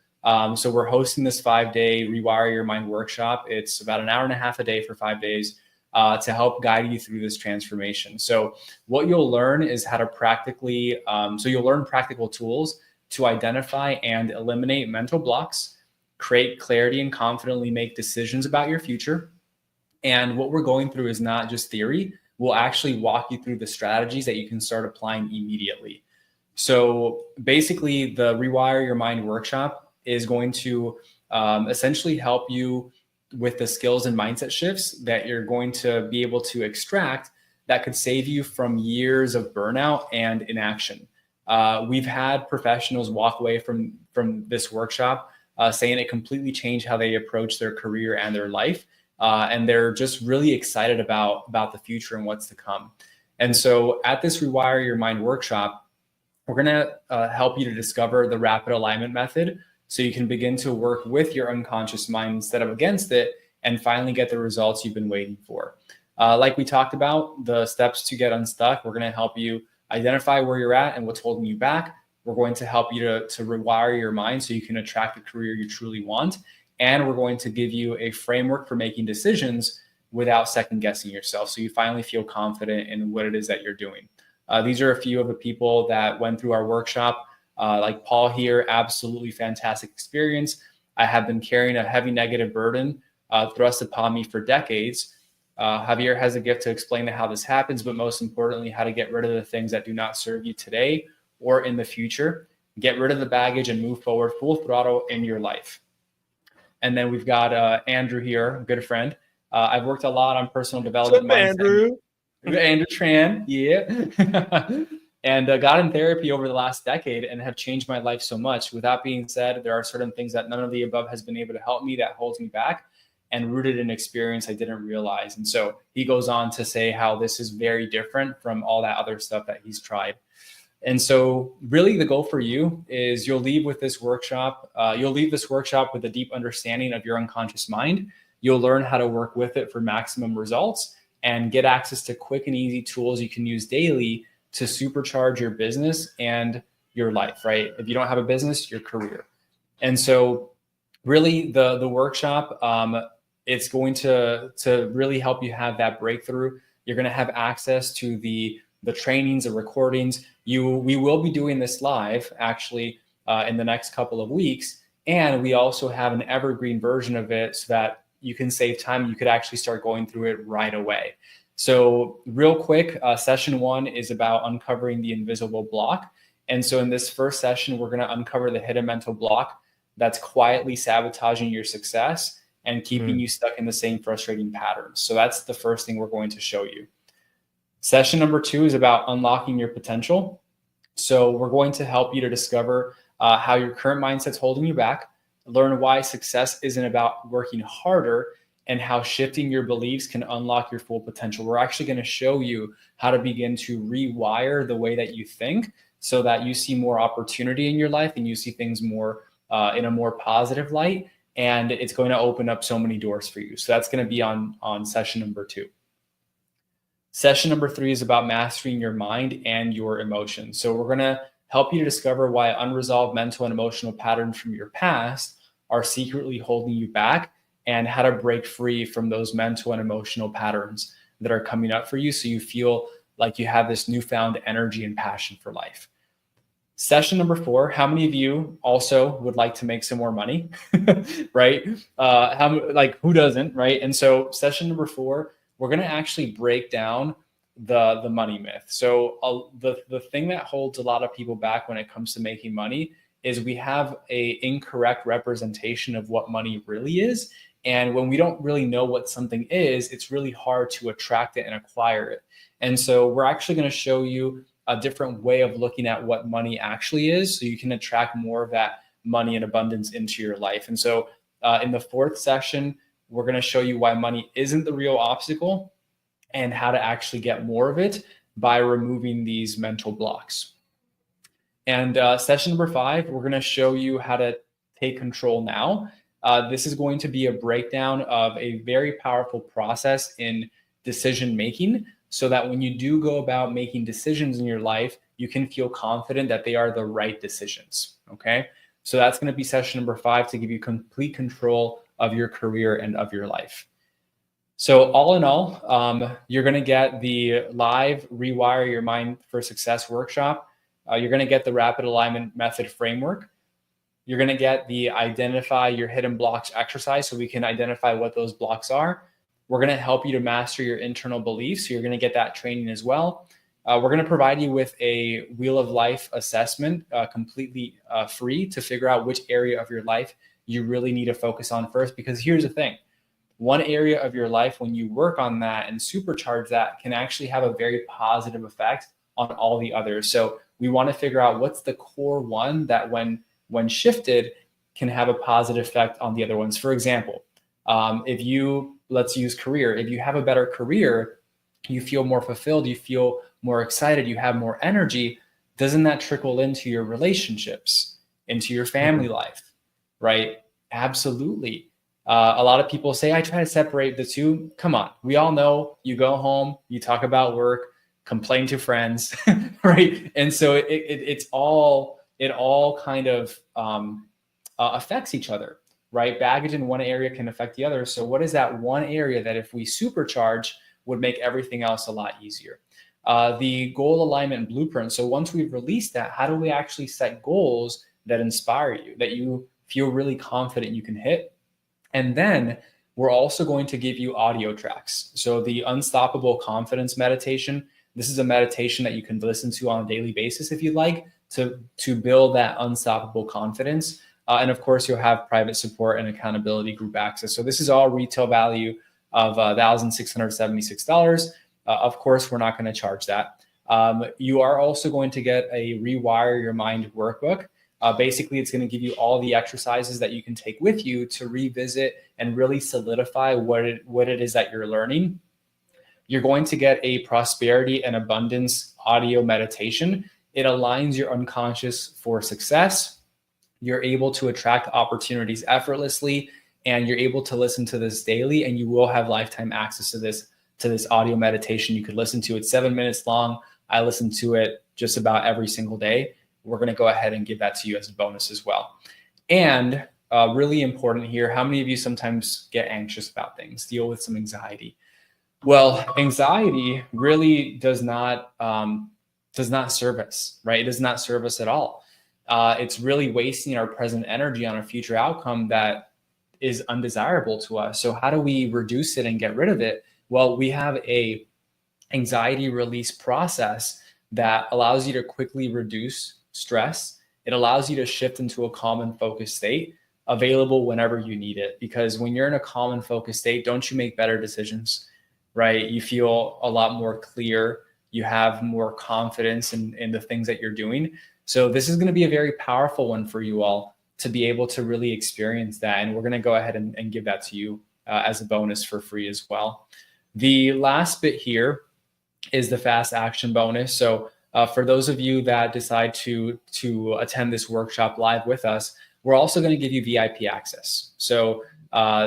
So we're hosting this 5-day Rewire Your Mind workshop. It's about an hour and a half a day for 5 days to help guide you through this transformation. So what you'll learn is how to practically, so you'll learn practical tools to identify and eliminate mental blocks, create clarity and confidently make decisions about your future. And what we're going through is not just theory. We'll actually walk you through the strategies that you can start applying immediately. So basically, the Rewire Your Mind workshop is going to essentially help you with the skills and mindset shifts that you're going to be able to extract that could save you from years of burnout and inaction. We've had professionals walk away from this workshop saying it completely changed how they approach their career and their life. And they're just really excited about the future and what's to come. And so at this Rewire Your Mind workshop, we're going to help you to discover the rapid alignment method so you can begin to work with your unconscious mind instead of against it and finally get the results you've been waiting for. Like we talked about, the steps to get unstuck, we're going to help you identify where you're at and what's holding you back. We're going to help you to rewire your mind so you can attract the career you truly want. And we're going to give you a framework for making decisions without second guessing yourself, so you finally feel confident in what it is that you're doing. These are a few of the people that went through our workshop. Like Paul here, absolutely fantastic experience. I have been carrying a heavy negative burden thrust upon me for decades. Javier has a gift to explain how this happens, but most importantly, how to get rid of the things that do not serve you today or in the future. Get rid of the baggage and move forward full throttle in your life. And then we've got Andrew here, a good friend. I've worked a lot on personal development. What's up, Andrew? Andrew Tran, yeah. And got in therapy over the last decade and have changed my life so much. With that being said, there are certain things that none of the above has been able to help me that holds me back. and rooted in experience I didn't realize. And so he goes on to say how this is very different from all that other stuff that he's tried. And so really the goal for you is you'll leave this workshop with a deep understanding of your unconscious mind. You'll learn how to work with it for maximum results and get access to quick and easy tools you can use daily to supercharge your business and your life, right? If you don't have a business, your career. And so really the workshop, it's going to really help you have that breakthrough. You're going to have access to the trainings, the recordings. We will be doing this live actually in the next couple of weeks. And we also have an evergreen version of it so that you can save time. You could actually start going through it right away. So real quick, session 1 is about uncovering the invisible block. And so in this first session, we're going to uncover the hidden mental block that's quietly sabotaging your success and keeping you stuck in the same frustrating patterns. So that's the first thing we're going to show you. Session number 2 is about unlocking your potential. So we're going to help you to discover how your current mindset's holding you back, learn why success isn't about working harder, and how shifting your beliefs can unlock your full potential. We're actually going to show you how to begin to rewire the way that you think so that you see more opportunity in your life and you see things more in a more positive light. And it's going to open up so many doors for you. So that's going to be on session number 2. Session number 3 is about mastering your mind and your emotions. So we're going to help you to discover why unresolved mental and emotional patterns from your past are secretly holding you back and how to break free from those mental and emotional patterns that are coming up for you so you feel like you have this newfound energy and passion for life. Session number 4, how many of you also would like to make some more money, right? Who doesn't, right? And so session number 4, we're going to actually break down the money myth. So the thing that holds a lot of people back when it comes to making money is we have a incorrect representation of what money really is. And when we don't really know what something is, it's really hard to attract it and acquire it. And so we're actually going to show you a different way of looking at what money actually is so you can attract more of that money and abundance into your life. And so in the 4th session, we're going to show you why money isn't the real obstacle and how to actually get more of it by removing these mental blocks. And session number 5, we're going to show you how to take control now. This is going to be a breakdown of a very powerful process in decision making so that when you do go about making decisions in your life, you can feel confident that they are the right decisions. Okay. So that's going to be session number 5 to give you complete control of your career and of your life. So all in all, you're going to get the live Rewire Your Mind for Success workshop. You're going to get the rapid alignment method framework. You're going to get the identify your hidden blocks exercise so we can identify what those blocks are. We're going to help you to master your internal beliefs. So you're going to get that training as well. We're going to provide you with a Wheel of Life assessment, completely free to figure out which area of your life you really need to focus on first. Because here's the thing. One area of your life, when you work on that and supercharge that, can actually have a very positive effect on all the others. So we want to figure out what's the core one that when shifted can have a positive effect on the other ones. For example, let's use career. If you have a better career, you feel more fulfilled, you feel more excited, you have more energy. Doesn't that trickle into your relationships, into your family life, right? Absolutely. A lot of people say, I try to separate the two. Come on. We all know you go home, you talk about work, complain to friends, right? And so it all kind of affects each other, right? Baggage in one area can affect the other. So what is that one area that if we supercharge would make everything else a lot easier? The goal alignment blueprint. So once we've released that, how do we actually set goals that inspire you, that you feel really confident you can hit? And then we're also going to give you audio tracks. So the Unstoppable Confidence meditation, this is a meditation that you can listen to on a daily basis if you'd like to build that unstoppable confidence. And of course, you'll have private support and accountability group access. So this is all retail value of $1,676. Of course, we're not going to charge that. You are also going to get a Rewire Your Mind workbook. Basically, it's going to give you all the exercises that you can take with you to revisit and really solidify what it is that you're learning. You're going to get a prosperity and abundance audio meditation. It aligns your unconscious for success. You're able to attract opportunities effortlessly, and you're able to listen to this daily, and you will have lifetime access to this audio meditation. You could listen to it 7 minutes long. I listen to it just about every single day. We're going to go ahead and give that to you as a bonus as well. And really important here, how many of you sometimes get anxious about things, deal with some anxiety? Well, anxiety really does not serve us, right? It does not serve us at all. It's really wasting our present energy on a future outcome that is undesirable to us. So how do we reduce it and get rid of it? Well, we have a anxiety release process that allows you to quickly reduce stress. It allows you to shift into a calm and focused state, available whenever you need it. Because when you're in a calm and focused state, don't you make better decisions, right? You feel a lot more clear. You have more confidence in the things that you're doing. So this is going to be a very powerful one for you all to be able to really experience that. And we're going to go ahead and give that to you as a bonus for free as well. The last bit here is the fast action bonus. So for those of you that decide to attend this workshop live with us, we're also going to give you VIP access. So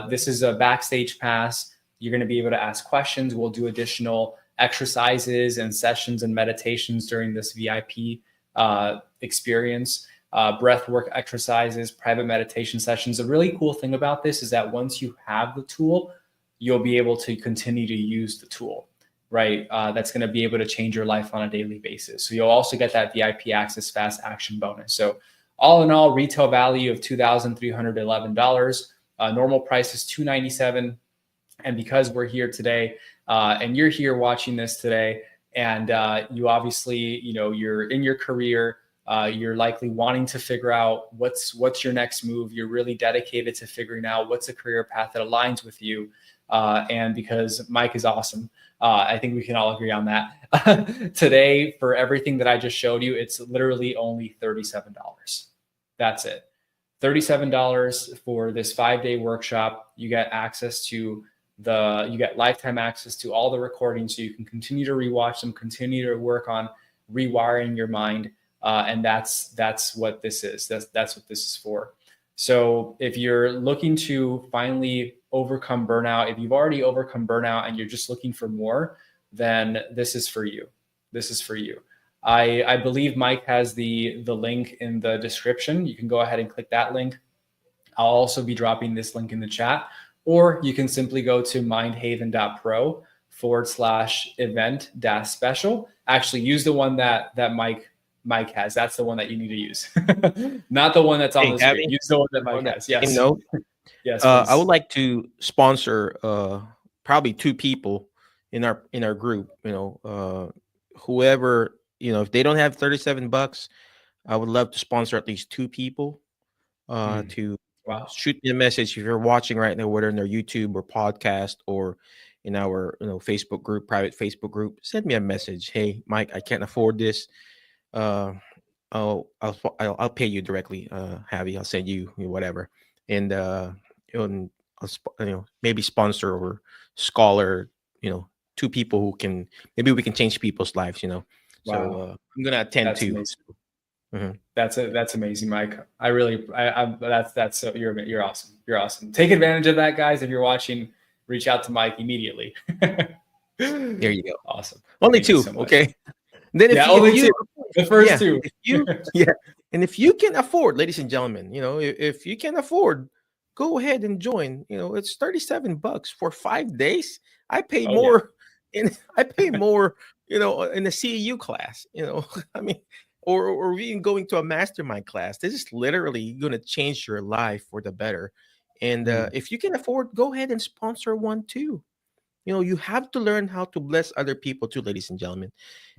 this is a backstage pass. You're going to be able to ask questions. We'll do additional exercises and sessions and meditations during this VIP experience, breath work exercises, private meditation sessions. The really cool thing about this is that once you have the tool, you'll be able to continue to use the tool, right? That's going to be able to change your life on a daily basis. So you'll also get that VIP access fast action bonus. So all in all, retail value of $2,311. Normal price is $297. And because we're here today, and you're here watching this today, and you obviously, you're in your career, you're likely wanting to figure out what's your next move. You're really dedicated to figuring out what's a career path that aligns with you. And because Mike is awesome, I think we can all agree on that. Today, for everything that I just showed you, it's literally only $37. That's it. $37 for this 5-day workshop. You get access to you get lifetime access to all the recordings, so you can continue to rewatch them, continue to work on rewiring your mind. And that's what this is. That's what this is for. So if you're looking to finally overcome burnout, if you've already overcome burnout and you're just looking for more, then this is for you. This is for you. I believe Mike has the link in the description. You can go ahead and click that link. I'll also be dropping this link in the chat, or you can simply go to mindhaven.pro/event-special. Actually, use the one that Mike has. That's the one that you need to use, not the one that's on the screen. Use the one that Mike has. Yes. Yes. I would like to sponsor probably 2 people in our group. Whoever, if they don't have $37, I would love to sponsor at least 2 people to shoot me a message if you're watching right now, whether in their YouTube or podcast or in our Facebook group, private Facebook group. Send me a message. Hey, Mike, I can't afford this. I'll pay you directly, Javi. I'll send you whatever, and I'll maybe sponsor or scholar 2 people who can, maybe we can change people's lives. So I'm gonna attend to. Mm-hmm. That's amazing, Mike. That's so you're awesome. You're awesome. Take advantage of that, guys. If you're watching, reach out to Mike immediately. There you go. Awesome. Only 2, so okay. Then only 2. The first 2. And if you can afford, ladies and gentlemen, if you can afford, go ahead and join. It's $37 for 5 days. I pay more, in the CEU class. I mean, or even going to a mastermind class. This is literally going to change your life for the better. And if you can afford, go ahead and sponsor one too. You have to learn how to bless other people too, ladies and gentlemen.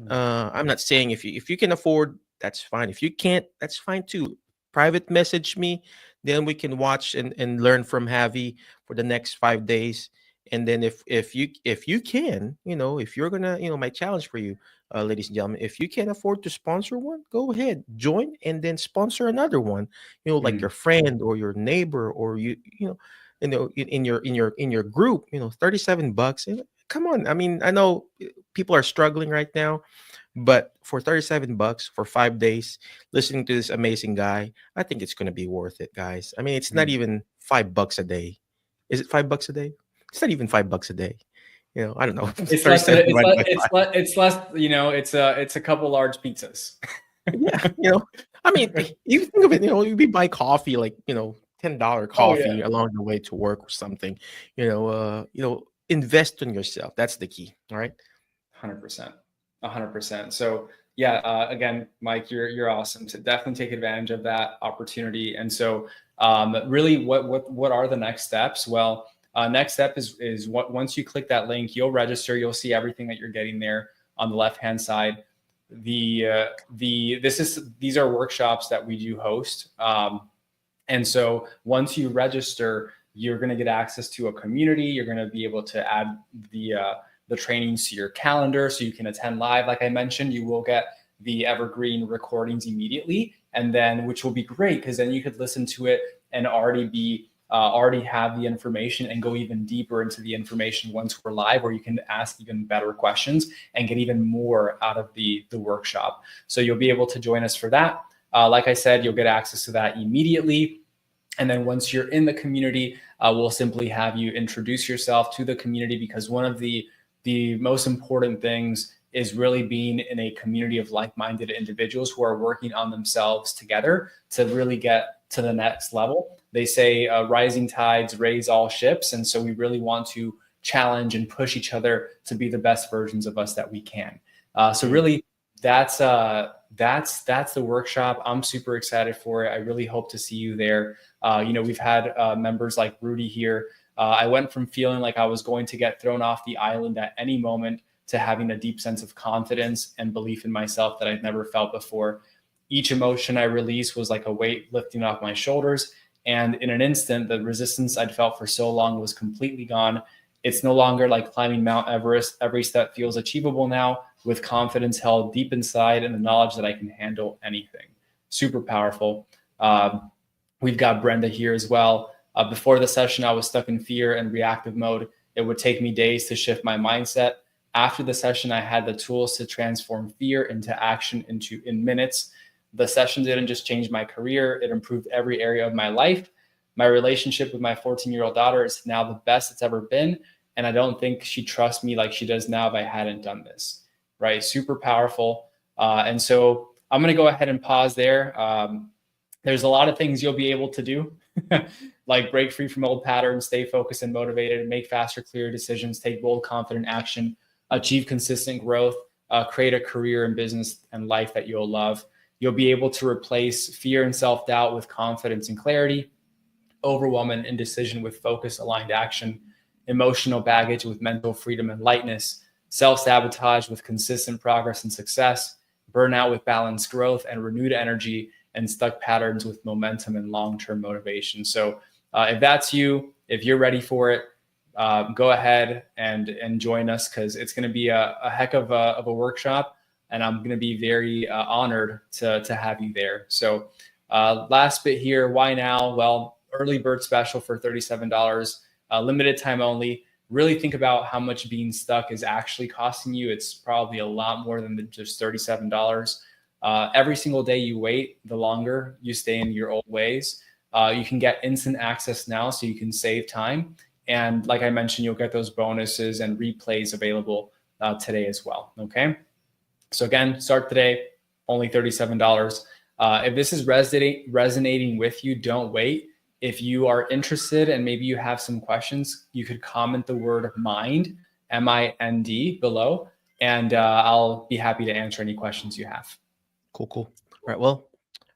I'm not saying if you can afford, that's fine. If you can't, that's fine too. Private message me, then we can watch and learn from Javi for the next 5 days. And then if you can, if you're gonna, my challenge for you, ladies and gentlemen. If you can afford to sponsor one, go ahead, join, and then sponsor another one. Like Mm. your friend or your neighbor, or in your group. $37. Come on. I mean, I know people are struggling right now, but for $37 for 5 days, listening to this amazing guy, I think it's going to be worth it, guys. I mean, it's not Mm. even $5 a day. Is it $5 a day? It's not even $5 a day. I don't know. It's less than 37 divided by it's 5. it's less. It's a couple large pizzas. Yeah. I mean, you think of it, you buy coffee, like, $10 Oh yeah, coffee along the way to work or something. Invest in yourself. That's the key. All right. 100%, 100%. So yeah, again, Mike, you're awesome. To definitely take advantage of that opportunity. And so, really, what are the next steps? Well, next step is what once you click that link, you'll register. You'll see everything that you're getting there on the left hand side. These are workshops that we do host. And so once you register, you're going to get access to a community. You're going to be able to add the trainings to your calendar so you can attend live. Like I mentioned, you will get the evergreen recordings immediately, and then which will be great because then you could listen to it and already have the information and go even deeper into the information once we're live, where you can ask even better questions and get even more out of the workshop. So you'll be able to join us for that. Like I said, you'll get access to that immediately. And then once you're in the community, we'll simply have you introduce yourself to the community, because one of the most important things is really being in a community of like-minded individuals who are working on themselves together to really get to the next level. They say rising tides raise all ships. And so we really want to challenge and push each other to be the best versions of us that we can. So really, that's the workshop. I'm super excited for it. I really hope to see you there. We've had members like Rudy here. I went from feeling like I was going to get thrown off the island at any moment to having a deep sense of confidence and belief in myself that I'd never felt before. Each emotion I released was like a weight lifting off my shoulders. And in an instant, the resistance I'd felt for so long was completely gone. It's no longer like climbing Mount Everest. Every step feels achievable now, with confidence held deep inside and the knowledge that I can handle anything. Super powerful. We've got Brenda here as well. Before the session, I was stuck in fear and reactive mode. It would take me days to shift my mindset. After the session, I had the tools to transform fear into action in minutes. The session didn't just change my career, it improved every area of my life. My relationship with my 14-year-old daughter is now the best it's ever been. And I don't think she'd trust me like she does now if I hadn't done this, right? Super powerful. And so I'm going to go ahead and pause there. There's a lot of things you'll be able to do, like break free from old patterns, stay focused and motivated, make faster, clearer decisions, take bold, confident action, achieve consistent growth, create a career in business and life that you'll love. You'll be able to replace fear and self-doubt with confidence and clarity, overwhelm and indecision with focus, aligned action, emotional baggage with mental freedom and lightness, self-sabotage with consistent progress and success, burnout with balanced growth and renewed energy, and stuck patterns with momentum and long-term motivation. So if that's you, if you're ready for it, go ahead and join us, because it's going to be a heck of a workshop, and I'm going to be very honored to have you there. So last bit here, why now? Well, early bird special for $37, limited time only. Really think about how much being stuck is actually costing you. It's probably a lot more than just $37. Every single day you wait, the longer you stay in your old ways. You can get instant access now, so you can save time. And like I mentioned, you'll get those bonuses and replays available today as well. Okay. So again, start today, only $37. If this is resonating with you, don't wait. If you are interested and maybe you have some questions, you could comment the word mind, M-I-N-D, below, and I'll be happy to answer any questions you have. Cool. All right. Well,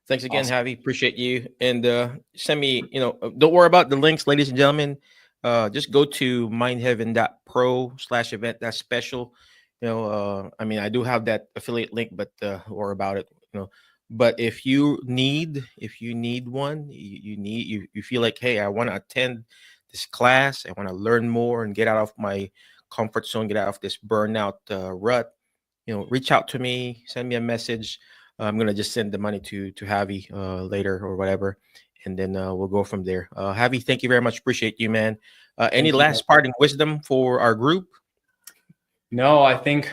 thanks again, Awesome. Javi. Appreciate you. And send me, don't worry about the links, ladies and gentlemen. Just go to mindheaven.pro/event. That's special. I mean, I do have that affiliate link, but don't worry about it. But if you need one, you feel like, hey, I want to attend this class, I want to learn more and get out of my comfort zone, get out of this burnout rut. reach out to me, send me a message. I'm gonna just send the money to Javi later or whatever, and then we'll go from there. Javi, thank you very much. Appreciate you, man. Any Thank you. last parting wisdom for our group? No, I think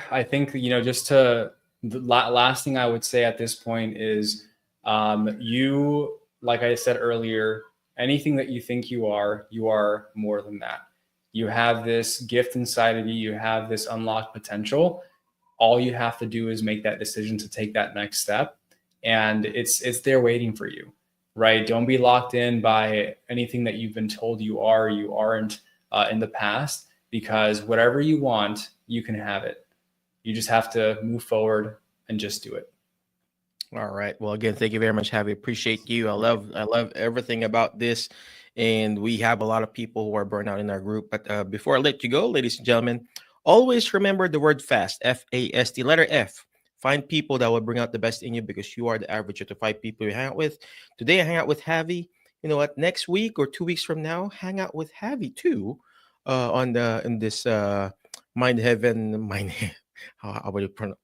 just to the last thing I would say at this point is, you, like I said earlier, anything that you think you are more than that. You have this gift inside of you. You have this unlocked potential. All you have to do is make that decision to take that next step, and it's there waiting for you, right? Don't be locked in by anything that you've been told you are or you aren't in the past, because whatever you want, you can have it. You just have to move forward and just do it. All right. Well, again, thank you very much, Javi. Appreciate you. I love everything about this. And we have a lot of people who are burnt out in our group. But before I let you go, ladies and gentlemen, always remember the word FAST, F-A-S-T, letter F. Find people that will bring out the best in you, because you are the average of the 5 people you hang out with. Today, I hang out with Javi. You know what? Next week or 2 weeks from now, hang out with Javi too, in this Mind Heaven, how would you pronounce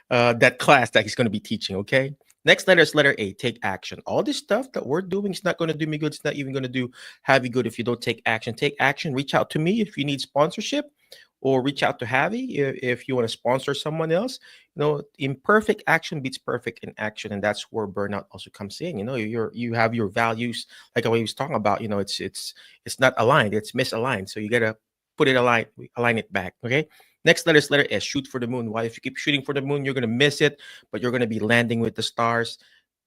that class that he's going to be teaching. Okay. Next letter is letter A. Take action. All this stuff that we're doing is not going to do me good. It's not even going to do Javi good if you don't take action. Take action. Reach out to me if you need sponsorship, or reach out to Javi if you want to sponsor someone else. Imperfect action beats perfect in action, and that's where burnout also comes in. You have your values, like what he was talking about. It's not aligned. It's misaligned. So you gotta put it align it back. Okay. Next letter is letter S. Shoot for the moon. Why? If you keep shooting for the moon, you're gonna miss it, but you're gonna be landing with the stars.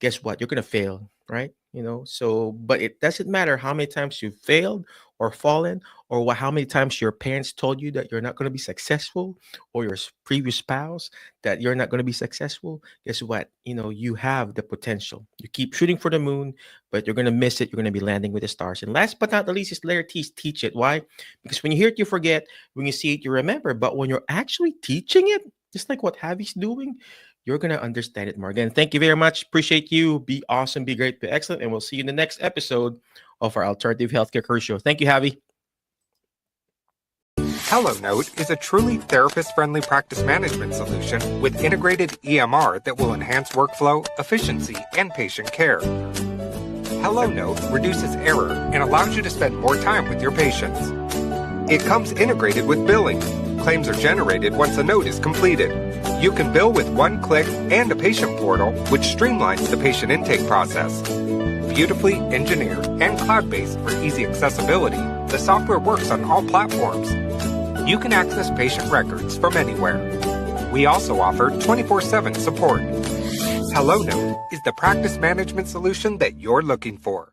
Guess what? You're gonna fail, right? But it doesn't matter how many times you've failed or fallen, or how many times your parents told you that you're not going to be successful, or your previous spouse that you're not going to be successful. Guess what? You have the potential. You keep shooting for the moon, but you're going to miss it. You're going to be landing with the stars. And last but not the least is letter T, teach it. Why? Because when you hear it, you forget. When you see it, you remember. But when you're actually teaching it, just like what Javi's doing, you're going to understand it more. Again, thank you very much. Appreciate you. Be awesome, be great, be excellent. And we'll see you in the next episode of our Alternative Healthcare Career Show. Thank you, Javi. HelloNote is a truly therapist-friendly practice management solution with integrated EMR that will enhance workflow, efficiency, and patient care. HelloNote reduces error and allows you to spend more time with your patients. It comes integrated with billing. Claims are generated once a note is completed. You can bill with one click and a patient portal, which streamlines the patient intake process. Beautifully engineered and cloud-based for easy accessibility, the software works on all platforms. You can access patient records from anywhere. We also offer 24/7 support. HelloNote is the practice management solution that you're looking for.